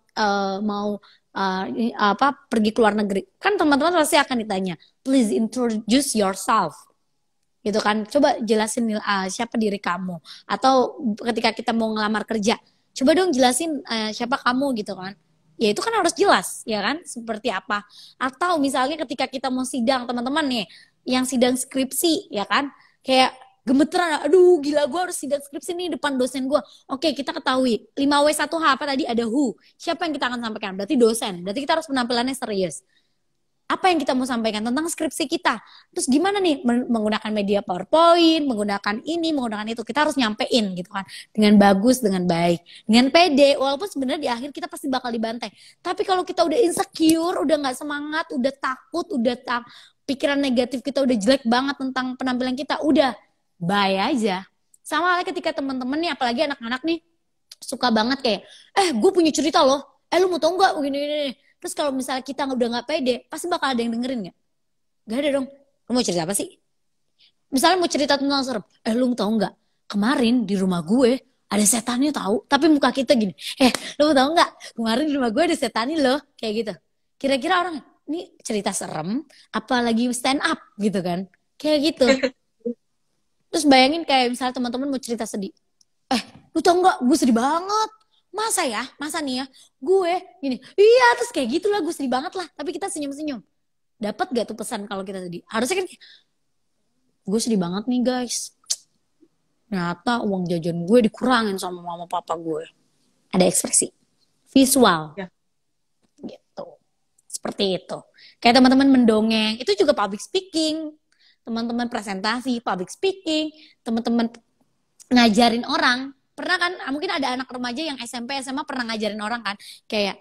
pergi ke luar negeri, kan teman-teman pasti akan ditanya, please introduce yourself gitu kan, coba jelasin siapa diri kamu, atau ketika kita mau ngelamar kerja, coba dong jelasin siapa kamu gitu kan, ya itu kan harus jelas ya kan, seperti apa. Atau misalnya ketika kita mau sidang, teman-teman nih yang sidang skripsi ya kan, kayak gemeteran, aduh gila gue harus sidang skripsi nih depan dosen gue. Oke, kita ketahui 5W1H apa tadi, ada who, siapa yang kita akan sampaikan, berarti dosen, berarti kita harus penampilannya serius. Apa yang kita mau sampaikan tentang skripsi kita. Terus gimana nih menggunakan media PowerPoint, menggunakan ini, menggunakan itu. Kita harus nyampein gitu kan. Dengan bagus, dengan baik, dengan pede. Walaupun sebenarnya di akhir kita pasti bakal dibantai. Tapi kalau kita udah insecure, udah nggak semangat, udah takut, pikiran negatif kita udah jelek banget tentang penampilan kita, udah bye aja. Sama halnya ketika teman-teman nih, apalagi anak-anak nih, suka banget kayak, gue punya cerita loh. Lu mau tau nggak begini. Terus kalau misalnya kita udah nggak pede, pasti bakal ada yang dengerin nggak? Gak ada dong. Lu mau cerita apa sih? Misalnya mau cerita tentang serem. Lu tau nggak? Kemarin di rumah gue ada setannya tahu. Tapi muka kita gini. Lu tau nggak? Kemarin di rumah gue ada setannya loh. Kayak gitu. Kira-kira orang, ini cerita serem, apalagi stand up gitu kan? Kayak gitu. Terus bayangin kayak misalnya teman-teman mau cerita sedih. Lu tau nggak? Gue sedih banget. Masa nih ya, gue gini, iya terus kayak gitulah, gue sedih banget lah, tapi kita senyum-senyum. Dapat gak tuh pesan kalau kita sedih? Harusnya kan, gue sedih banget nih guys, ternyata uang jajan gue dikurangin sama mama papa gue. Ada ekspresi visual ya. Gitu, seperti itu. Kayak teman-teman mendongeng, itu juga public speaking. Teman-teman presentasi, public speaking. Teman-teman ngajarin orang. Pernah kan, mungkin ada anak remaja yang SMP, SMA pernah ngajarin orang kan, kayak,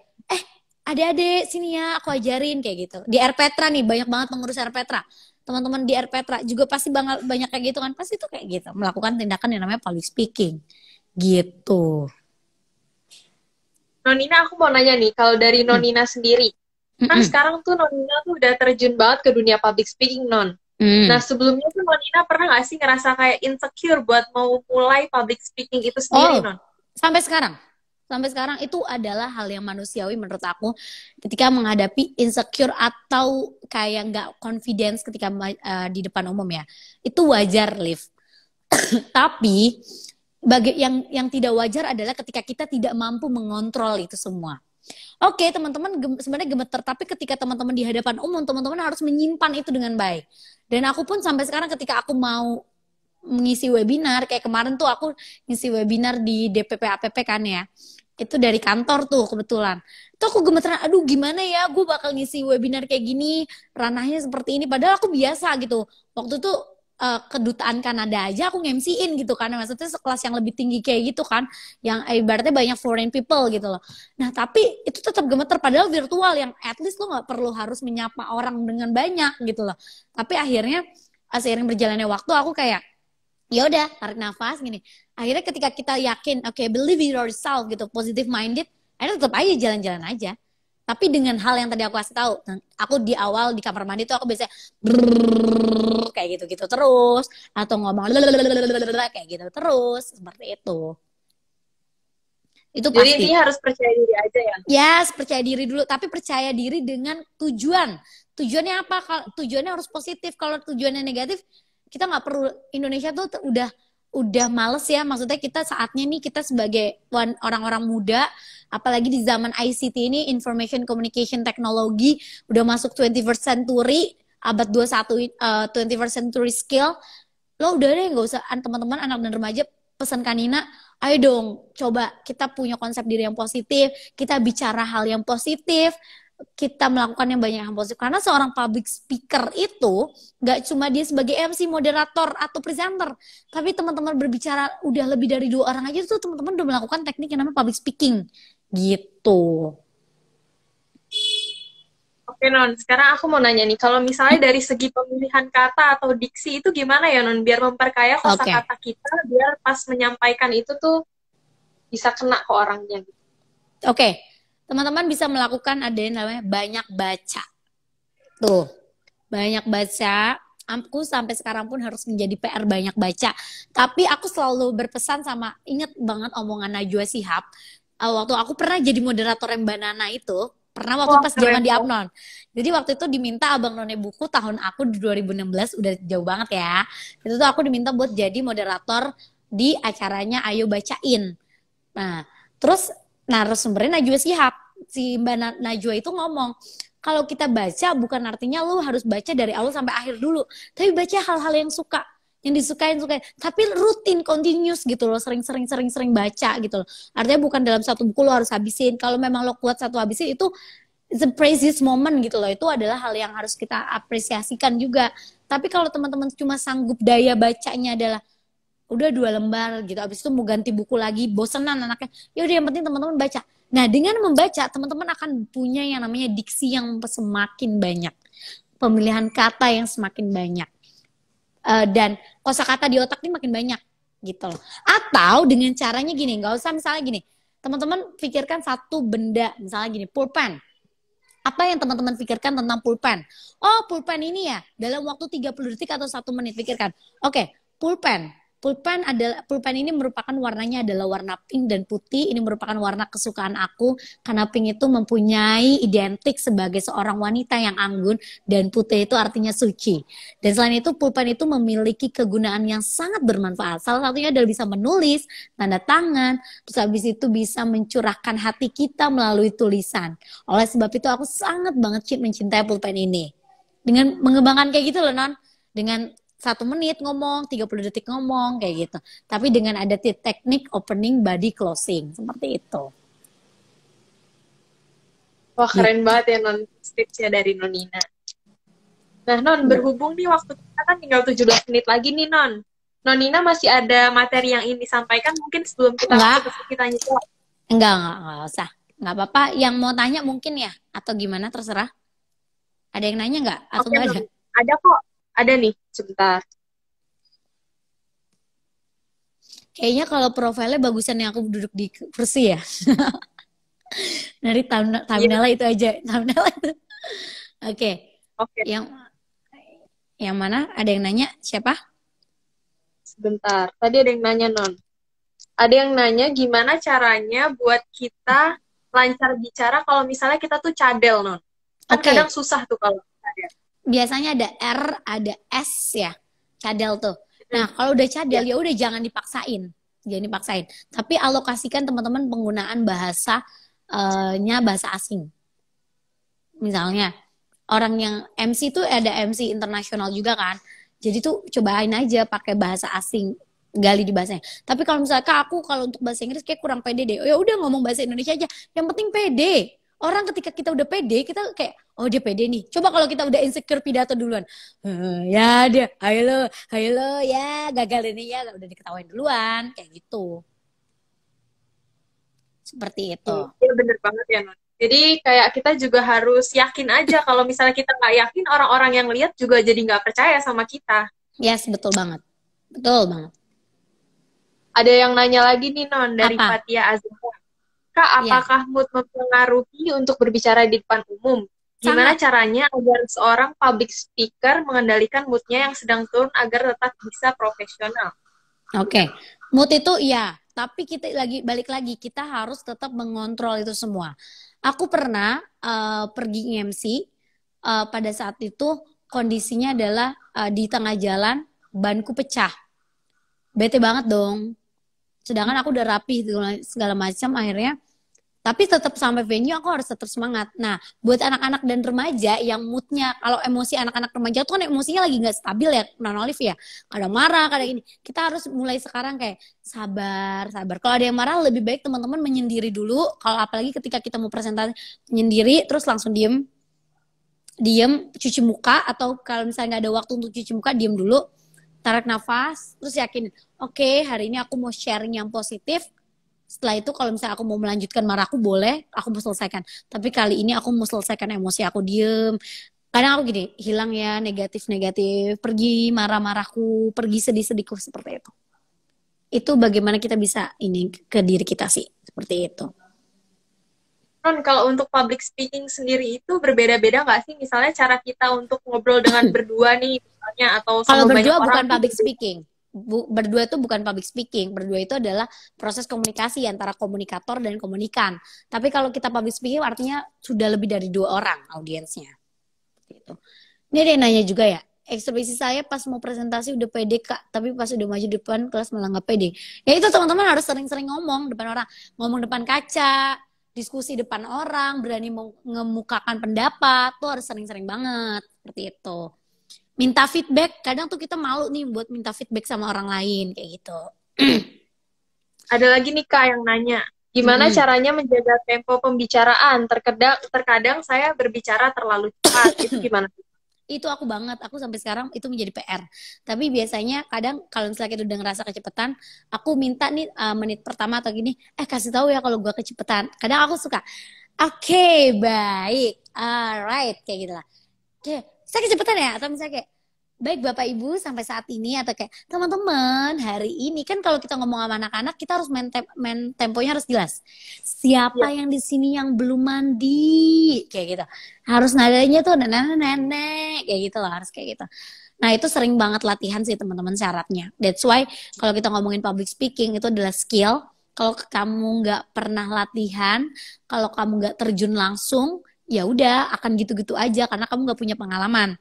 adik-adik sini ya, aku ajarin, kayak gitu. Di RPetra nih, banyak banget pengurus RPetra. Teman-teman di RPetra juga pasti banyak kayak gitu kan, pasti tuh kayak gitu, melakukan tindakan yang namanya public speaking, gitu. Nonina, aku mau nanya nih, kalau dari Nonina sendiri, kan sekarang tuh Nonina tuh udah terjun banget ke dunia public speaking, Non. Nah, sebelumnya tuh Nonina pernah gak sih ngerasa kayak insecure buat mau mulai public speaking itu sendiri, Non? Sampai sekarang itu adalah hal yang manusiawi menurut aku, ketika menghadapi insecure atau kayak nggak confidence ketika di depan umum ya. Itu wajar, Liv. Tapi yang tidak wajar adalah ketika kita tidak mampu mengontrol itu semua. Oke, teman-teman sebenarnya gemeter, tapi ketika teman-teman di hadapan umum, teman-teman harus menyimpan itu dengan baik. Dan aku pun sampai sekarang ketika aku mau mengisi webinar, kayak kemarin tuh aku ngisi webinar di DPP APP kan ya, itu dari kantor tuh kebetulan. Itu aku gemeteran, aduh gimana ya, gue bakal ngisi webinar kayak gini, ranahnya seperti ini, padahal aku biasa gitu. Waktu itu kedutaan Kanada aja aku nge-MC-in gitu kan, maksudnya sekelas yang lebih tinggi kayak gitu kan, yang ibaratnya banyak foreign people gitu loh. Nah tapi itu tetap gemeter, padahal virtual yang at least lo nggak perlu harus menyapa orang dengan banyak gitu loh. Tapi akhirnya seiring berjalannya waktu aku kayak ya udah tarik nafas gini. Akhirnya ketika kita yakin, oke, believe in yourself gitu, positive minded, akhirnya tetap aja jalan-jalan aja. Tapi dengan hal yang tadi aku kasih tahu, aku di awal di kamar mandi tuh aku biasanya kayak gitu-gitu terus, atau ngomong kayak gitu terus, seperti itu. Itu pasti. Jadi dia harus percaya diri aja ya? Yes, percaya diri dulu, tapi percaya diri dengan tujuan. Tujuannya apa? Tujuannya harus positif. Kalau tujuannya negatif, kita nggak perlu. Indonesia tuh udah males ya, maksudnya kita saatnya nih kita sebagai orang-orang muda, apalagi di zaman ICT ini, Information Communication Technology, udah masuk 21st century, abad 21, 21st century skill, lo udah deh nggak usah, teman-teman anak dan remaja, pesan Kanina, ayo dong coba kita punya konsep diri yang positif, kita bicara hal yang positif, kita melakukan yang banyak yang positif. Karena seorang public speaker itu gak cuma dia sebagai MC, moderator, atau presenter, tapi teman-teman berbicara udah lebih dari 2 orang aja tuh teman-teman udah melakukan teknik yang namanya public speaking gitu. Oke Non, sekarang aku mau nanya nih, kalau misalnya dari segi pemilihan kata atau diksi itu gimana ya Non, biar memperkaya kosakata kita, biar pas menyampaikan itu tuh bisa kena ke orangnya. Oke. Teman-teman bisa melakukan ada yang namanya banyak baca. Tuh, banyak baca. aku sampai sekarang pun harus menjadi PR banyak baca. Tapi aku selalu berpesan sama, inget banget omongan Najwa Shihab. Waktu aku pernah jadi moderator yang Mbak Nana itu, pernah waktu Wah, pas keren zaman di banget. Abnon. Jadi waktu itu diminta Abang None Buku tahun aku di 2016, udah jauh banget ya. Itu tuh aku diminta buat jadi moderator di acaranya Ayo Bacain. Nah, terus narasumbernya Najwa Shihab. Si Mbak Najwa itu ngomong, kalau kita baca bukan artinya lu harus baca dari awal sampai akhir dulu, tapi baca hal-hal yang disukain, tapi rutin, continuous gitu loh, sering baca gitu loh. Artinya bukan dalam satu buku lo harus habisin. Kalau memang lo kuat satu habisin itu the precious moment gitu loh. Itu adalah hal yang harus kita apresiasikan juga. Tapi kalau teman-teman cuma sanggup daya bacanya adalah udah 2 lembar gitu, abis itu mau ganti buku lagi, bosenan anaknya, ya udah yang penting teman-teman baca. Nah, dengan membaca teman-teman akan punya yang namanya diksi yang semakin banyak, pemilihan kata yang semakin banyak, dan kosakata di otak ini makin banyak gitu loh. Atau dengan caranya gini, nggak usah misalnya gini, teman-teman pikirkan satu benda, misalnya gini, pulpen. Apa yang teman-teman pikirkan tentang pulpen? Oh, pulpen ini ya, dalam waktu 30 detik atau 1 menit pikirkan. Oke, pulpen. Pulpen ini merupakan warnanya adalah warna pink dan putih. Ini merupakan warna kesukaan aku karena pink itu mempunyai identik sebagai seorang wanita yang anggun dan putih itu artinya suci. Dan selain itu pulpen itu memiliki kegunaan yang sangat bermanfaat. Salah satunya adalah bisa menulis, tanda tangan, terus habis itu bisa mencurahkan hati kita melalui tulisan. Oleh sebab itu aku sangat banget mencintai pulpen ini. Dengan mengembangkan kayak gitu loh Non. Dengan 1 menit ngomong, 30 detik ngomong, kayak gitu. Tapi dengan ada teknik opening, body, closing. Seperti itu. Wah, keren Gitu. banget ya Non, tipsnya dari Nonina. Nah, Non, berhubung nih waktu kita kan tinggal 17 menit lagi nih, Non. Nonina masih ada materi yang ingin disampaikan mungkin sebelum kita Enggak, masuk ke sesi tanya jawab. enggak usah. Enggak apa-apa. Yang mau tanya mungkin ya, atau gimana terserah. Ada yang nanya enggak? Atau Oke, enggak ada? Non. Ada kok. Ada nih, sebentar. Kayaknya kalau profilnya bagusan yang aku duduk di kursi ya. Dari Iya, thumbnail itu aja. Thumbnail itu. Oke. oke. Yang yang mana? Ada yang nanya? Siapa? Sebentar. Tadi ada yang nanya, Non. Ada yang nanya gimana caranya buat kita lancar bicara kalau misalnya kita tuh cadel, Non. Kan kadang Oke. susah tuh kalau cadel. Biasanya ada R, ada S ya, cadel tuh. Nah, kalau udah cadel Ya. ya udah jangan dipaksain, jangan dipaksain. Tapi alokasikan teman-teman penggunaan bahasanya bahasa asing. Misalnya orang yang MC tuh ada MC internasional juga kan. Jadi tuh cobain aja pakai bahasa asing, gali di bahasanya. Tapi kalau misalnya Kak, aku kalau untuk bahasa Inggris kayak kurang pede deh. Oh, ya udah ngomong bahasa Indonesia aja. Yang penting pede. Orang ketika kita udah pede, kita kayak oh dia pede nih. Coba kalau kita udah insecure pidato duluan. Ya dia, ayo lo, ya gagal ini ya, udah diketawain duluan, kayak gitu. Seperti itu. Iya bener banget ya, Non. Jadi kayak kita juga harus yakin aja kalau misalnya kita nggak yakin, orang-orang yang lihat juga jadi nggak percaya sama kita. Yes, betul banget. Betul banget. Ada yang nanya lagi nih, Non, dari Apa? Fatia Azhar. Kak, Ya, apakah mood mempengaruhi untuk berbicara di depan umum? Gimana sangat. caranya agar seorang public speaker mengendalikan moodnya yang sedang turun agar tetap bisa profesional? Oke, mood itu iya, tapi kita balik lagi kita harus tetap mengontrol itu semua. Aku pernah pergi MC pada saat itu kondisinya adalah di tengah jalan banku pecah, bete banget dong. Sedangkan aku udah rapi segala macam akhirnya. Tapi tetap sampai venue aku harus tetap semangat. Nah, buat anak-anak dan remaja yang moodnya, kalau emosi anak-anak remaja tuh kan emosinya lagi nggak stabil ya, Non Olive ya. Kadang marah, kadang ini. Kita harus mulai sekarang kayak sabar, sabar. Kalau ada yang marah, lebih baik teman-teman menyendiri dulu. Kalau apalagi ketika kita mau presentasi, menyendiri, terus langsung diem, cuci muka. Atau kalau misalnya nggak ada waktu untuk cuci muka, diem dulu. Tarik nafas, terus yakin, oke, hari ini aku mau sharing yang positif. Setelah itu kalau misalnya aku mau melanjutkan marahku boleh, aku mau selesaikan. Tapi kali ini aku mau selesaikan emosi aku, diem. Kadang aku gini, hilang ya negatif-negatif, pergi marah-marahku, pergi sedih-sedihku, seperti itu. Itu bagaimana kita bisa ini ke diri kita sih, seperti itu. Non, kalau untuk public speaking sendiri itu berbeda-beda nggak sih? Misalnya cara kita untuk ngobrol dengan berdua nih, misalnya, atau Kalau sama banyak berdua orang bukan tuh public speaking. Berdua itu bukan public speaking. Berdua itu adalah proses komunikasi antara komunikator dan komunikan. Tapi kalau kita public speaking artinya sudah lebih dari 2 orang audiensnya. Gitu. Ini ada yang nanya juga ya. Ekspresi saya pas mau presentasi udah pede kak, tapi pas udah maju depan kelas malah nggak pede. Ya itu teman-teman harus sering-sering ngomong depan orang, ngomong depan kaca, diskusi depan orang, berani mengemukakan pendapat, tuh harus sering-sering banget seperti itu. Minta feedback, kadang tuh kita malu nih buat minta feedback sama orang lain kayak gitu. Ada lagi nih Kak yang nanya, gimana caranya menjaga tempo pembicaraan? Terkadang saya berbicara terlalu cepat, itu gimana? Itu aku banget, aku sampai sekarang itu menjadi PR. Tapi biasanya kadang kalau misalnya kita udah ngerasa kecepatan, aku minta nih menit pertama atau gini, kasih tahu ya kalau gue kecepatan. Kadang aku suka, oke, baik, alright, kayak gitu lah. Oke, saya kecepatan ya, atau misalnya kayak, baik Bapak Ibu sampai saat ini, atau kayak teman-teman hari ini kan kalau kita ngomong sama anak-anak kita harus main temponya harus jelas. Siapa yang di sini yang belum mandi kayak gitu. Harus nadanya tuh nenek kayak gitu loh, harus kayak gitu. Nah, itu sering banget latihan sih teman-teman syaratnya. That's why kalau kita ngomongin public speaking itu adalah skill. Kalau kamu nggak pernah latihan, kalau kamu nggak terjun langsung, ya udah akan gitu-gitu aja karena kamu nggak punya pengalaman.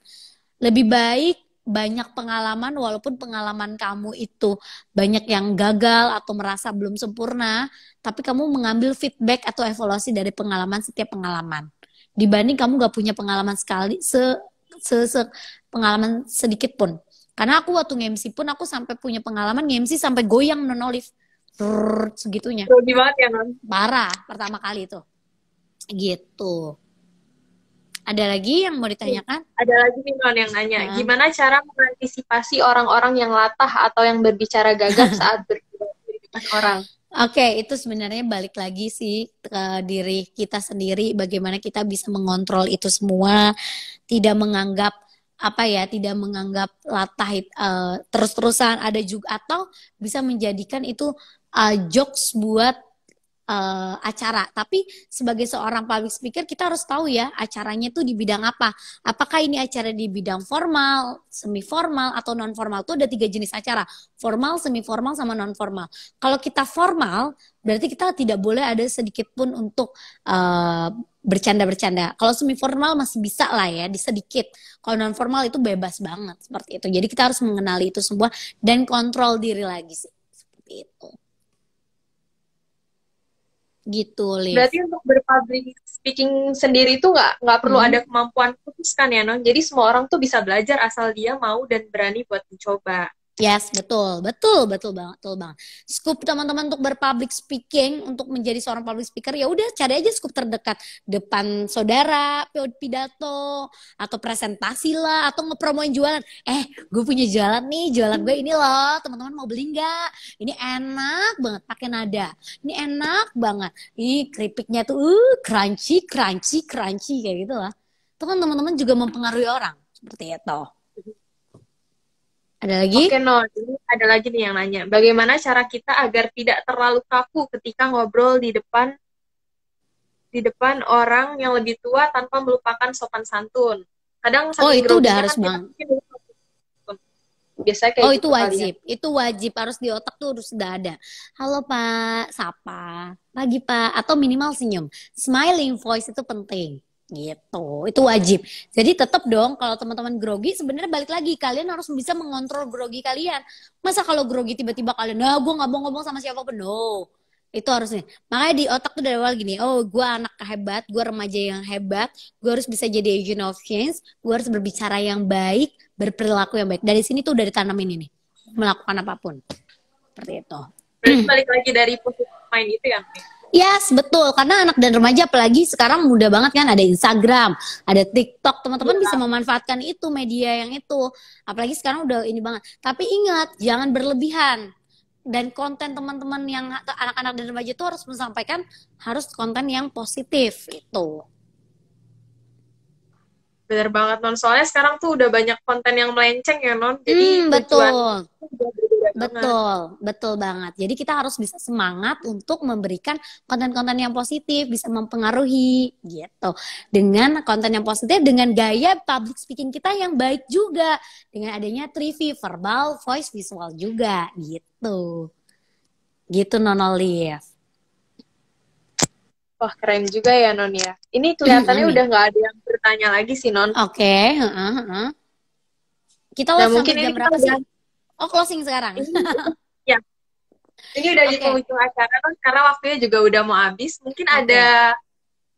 Lebih baik banyak pengalaman walaupun pengalaman kamu itu banyak yang gagal atau merasa belum sempurna, tapi kamu mengambil feedback atau evaluasi dari pengalaman setiap pengalaman. Dibanding kamu gak punya pengalaman sekali, pengalaman sedikit pun. Karena aku waktu nge-MC pun aku sampai punya pengalaman nge-MC sampai goyang non-olive. Segitunya. Grogi banget ya, Non? Parah, pertama kali itu. Gitu. Ada lagi yang mau ditanyakan? Ada lagi nih Non yang nanya, gimana cara mengantisipasi orang-orang yang latah atau yang berbicara gagap saat berbicara di depan orang? Oke, itu sebenarnya balik lagi sih ke diri kita sendiri, bagaimana kita bisa mengontrol itu semua, tidak menganggap tidak menganggap latah terus-terusan, ada juga atau bisa menjadikan itu jokes buat acara. Tapi sebagai seorang public speaker kita harus tahu ya acaranya itu di bidang apa. Apakah ini acara di bidang formal, semi formal atau non formal? Itu ada 3 jenis acara, formal, semi formal sama non formal. Kalau kita formal berarti kita tidak boleh ada sedikit pun untuk bercanda-bercanda. Kalau semi formal masih bisa lah ya, di sedikit. Kalau non formal itu bebas banget seperti itu. Jadi kita harus mengenali itu semua dan kontrol diri lagi sih. Seperti itu. Gitu, Liv. Berarti untuk berpublic speaking sendiri itu nggak perlu ada kemampuan khusus kan ya, Non? Jadi semua orang tuh bisa belajar asal dia mau dan berani buat mencoba. Yes, betul banget, Scoop teman-teman untuk berpublic speaking, untuk menjadi seorang public speaker, ya udah cari aja scoop terdekat, depan saudara, pidato, atau presentasi lah, atau ngepromoin jualan. Gue punya jualan nih, jualan gue ini loh, teman-teman mau beli nggak? Ini enak banget, pakai nada. Ini enak banget. Ini keripiknya tuh crunchy kayak gitu lah. Itu kan teman-teman juga mempengaruhi orang seperti itu. Ada lagi? Oke, Non. Ini ada lagi nih yang nanya. Bagaimana cara kita agar tidak terlalu kaku ketika ngobrol di depan orang yang lebih tua tanpa melupakan sopan santun? Kadang itu udah harus bang. Biasanya kayak itu wajib. Kalian. Itu wajib, harus di otak tuh harus sudah ada. Halo Pak, sapa. Pagi Pak, atau minimal senyum. Smiling voice itu penting. Gitu, itu wajib. Jadi tetap dong kalau teman-teman grogi, sebenarnya balik lagi kalian harus bisa mengontrol grogi kalian. Masa kalau grogi tiba-tiba kalian, gue nggak mau ngomong sama siapapun, no. Itu harusnya. Makanya di otak tuh dari awal gini, gue anak hebat, gue remaja yang hebat, gue harus bisa jadi agent of change, gue harus berbicara yang baik, berperilaku yang baik. Dari sini tuh udah ditanamin ini, melakukan apapun. Seperti itu. Berarti balik lagi dari positive mind itu ya? Yes, betul. Karena anak dan remaja apalagi sekarang mudah banget kan, ada Instagram, ada TikTok. Teman-teman bisa memanfaatkan itu, media yang itu. Apalagi sekarang udah ini banget. Tapi ingat, jangan berlebihan. Dan konten teman-teman yang anak-anak dan remaja itu harus menyampaikan harus konten yang positif itu. Bener banget, Non. Soalnya sekarang tuh udah banyak konten yang melenceng ya, Non. Jadi betul. iya betul, betul banget. Jadi kita harus bisa semangat untuk memberikan konten-konten yang positif, bisa mempengaruhi gitu. Dengan konten yang positif, dengan gaya public speaking kita yang baik juga. Dengan adanya 3V, verbal, voice, visual juga gitu. Gitu Nonolive. Wah, keren juga ya, Non ya. Ini kelihatannya Amin. udah nggak ada yang bertanya lagi sih, Non. Oke, kita Nah, live mungkin sampai ini jam kita berapa udah, sih? Oh, closing sekarang. ini, ya, ini udah di Oke, penghujung acara, Non, karena waktunya juga udah mau habis. Mungkin oke, ada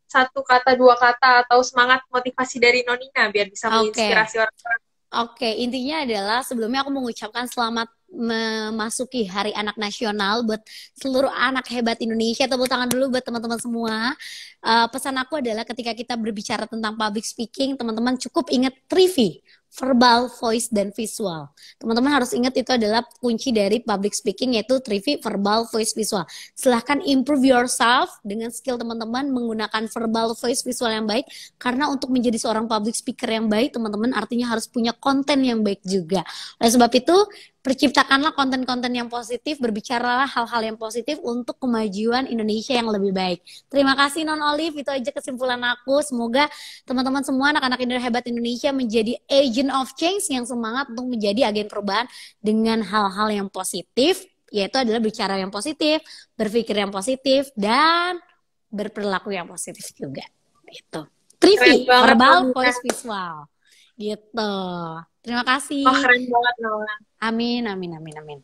satu kata, dua kata, atau semangat motivasi dari Nonina, biar bisa oke. menginspirasi orang-orang. Oke, intinya adalah sebelumnya aku mengucapkan selamat memasuki Hari Anak Nasional buat seluruh anak hebat Indonesia. Tepuk tangan dulu buat teman-teman semua. Pesan aku adalah ketika kita berbicara tentang public speaking, teman-teman cukup ingat 3V, verbal, voice, dan visual. Teman-teman harus ingat itu adalah kunci dari public speaking, yaitu 3V, verbal, voice, visual. Silahkan improve yourself dengan skill teman-teman menggunakan verbal, voice, visual yang baik. Karena untuk menjadi seorang public speaker yang baik, teman-teman artinya harus punya konten yang baik juga. Oleh sebab itu, perciptakanlah konten-konten yang positif, berbicaralah hal-hal yang positif untuk kemajuan Indonesia yang lebih baik. Terima kasih Non Olive, itu aja kesimpulan aku. Semoga teman-teman semua anak-anak hebat Indonesia menjadi agent of change yang semangat untuk menjadi agen perubahan dengan hal-hal yang positif, yaitu adalah bicara yang positif, berpikir yang positif, dan berperilaku yang positif juga. Gitu. Keren 3V, banget, verbal, Nonina. voice, visual. Gitu. Terima Wah, kasih. keren banget, Nona. Amin, amin, amin, amin.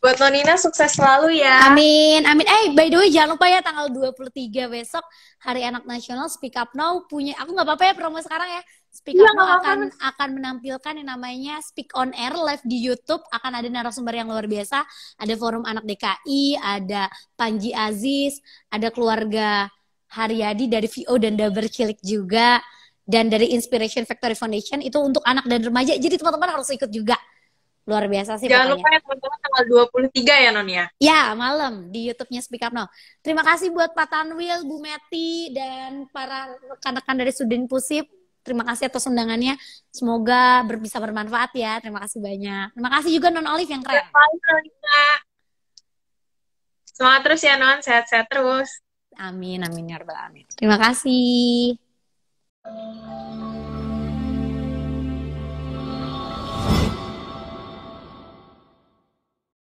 Buat Nonina, sukses selalu ya. Amin, amin. By the way, jangan lupa ya tanggal 23 besok Hari Anak Nasional Speak Up Now punya, aku nggak apa-apa ya promo sekarang ya. Speak Iya, Up Now nggak apa-apa. akan menampilkan yang namanya Speak on Air live di YouTube. Akan ada narasumber yang luar biasa. Ada Forum Anak DKI, ada Panji Aziz, ada keluarga Haryadi dari VO dan Daber Cilik juga. Dan dari Inspiration Factory Foundation itu untuk anak dan remaja. Jadi teman-teman harus ikut juga. Luar biasa sih Jangan pokoknya. lupa ya, teman-teman, tanggal 23 ya, Non ya. Ya, malam di YouTube-nya Speak Up Now. Terima kasih buat Pak Tanwil, Bu Meti, dan para rekan-rekan dari Sudin Pusip. Terima kasih atas undangannya. Semoga bisa bermanfaat ya. Terima kasih banyak. Terima kasih juga Non Olive yang keren. Semangat terus ya, Non. Sehat-sehat terus. Amin, amin ya rabbal alamin. Terima kasih.